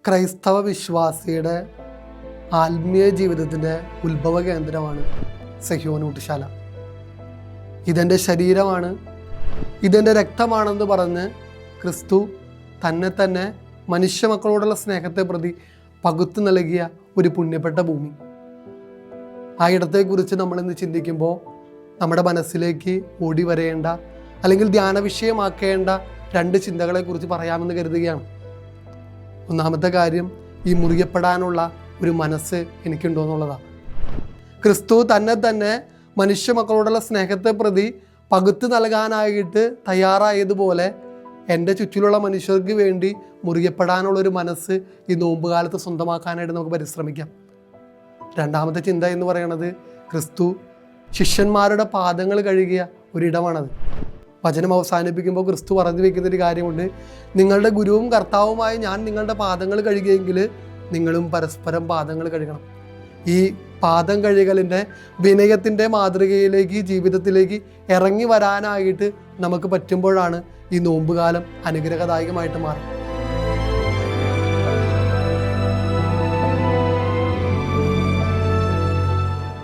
ക്രൈസ്തവ വിശ്വാസിയുടെ ആത്മീയ ജീവിതത്തിൻ്റെ ഉത്ഭവ കേന്ദ്രമാണ് സഹ്യോൻ ഊട്ടുശാല. ഇതെൻ്റെ ശരീരമാണ്, ഇതെൻ്റെ രക്തമാണെന്ന് പറഞ്ഞ് ക്രിസ്തു തന്നെ മനുഷ്യ മക്കളോടുള്ള സ്നേഹത്തെ പ്രതി പകുത്തു നൽകിയ ഒരു പുണ്യപ്പെട്ട ഭൂമി. ആ ഇടത്തെക്കുറിച്ച് നമ്മളിന്ന് ചിന്തിക്കുമ്പോൾ നമ്മുടെ മനസ്സിലേക്ക് ഓടി വരേണ്ട അല്ലെങ്കിൽ ധ്യാന വിഷയമാക്കേണ്ട രണ്ട് ചിന്തകളെക്കുറിച്ച് പറയാമെന്ന് കരുതുകയാണ്. ഒന്നാമത്തെ കാര്യം, ഈ മുറിയപ്പെടാനുള്ള ഒരു മനസ്സ് എനിക്കുണ്ടോ എന്നുള്ളതാണ്. ക്രിസ്തു തന്നെ മനുഷ്യ മക്കളോടുള്ള സ്നേഹത്തെ പ്രതി പകുത്തു നൽകാനായിട്ട് തയ്യാറായതുപോലെ എൻ്റെ ചുറ്റിലുള്ള മനുഷ്യർക്ക് വേണ്ടി മുറിയപ്പെടാനുള്ളൊരു മനസ്സ് ഈ നോമ്പുകാലത്ത് സ്വന്തമാക്കാനായിട്ട് നമുക്ക് പരിശ്രമിക്കാം. രണ്ടാമത്തെ ചിന്ത എന്ന് പറയുന്നത്, ക്രിസ്തു ശിഷ്യന്മാരുടെ പാദങ്ങൾ കഴുകിയ ഒരിടമാണത്. വചനം അവസാനിപ്പിക്കുമ്പോൾ ക്രിസ്തു പറഞ്ഞു വയ്ക്കുന്നൊരു കാര്യമുണ്ട്, നിങ്ങളുടെ ഗുരുവും കർത്താവുമായി ഞാൻ നിങ്ങളുടെ പാദങ്ങൾ കഴുകിയെങ്കിൽ നിങ്ങളും പരസ്പരം പാദങ്ങൾ കഴുകണം. ഈ പാദം കഴുകലിൻ്റെ വിനയത്തിൻ്റെ മാതൃകയിലേക്ക് ജീവിതത്തിലേക്ക് ഇറങ്ങി വരാനായിട്ട് നമുക്ക് പറ്റുമ്പോഴാണ് ഈ നോമ്പുകാലം അനുഗ്രഹദായകമായിട്ട് മാറും.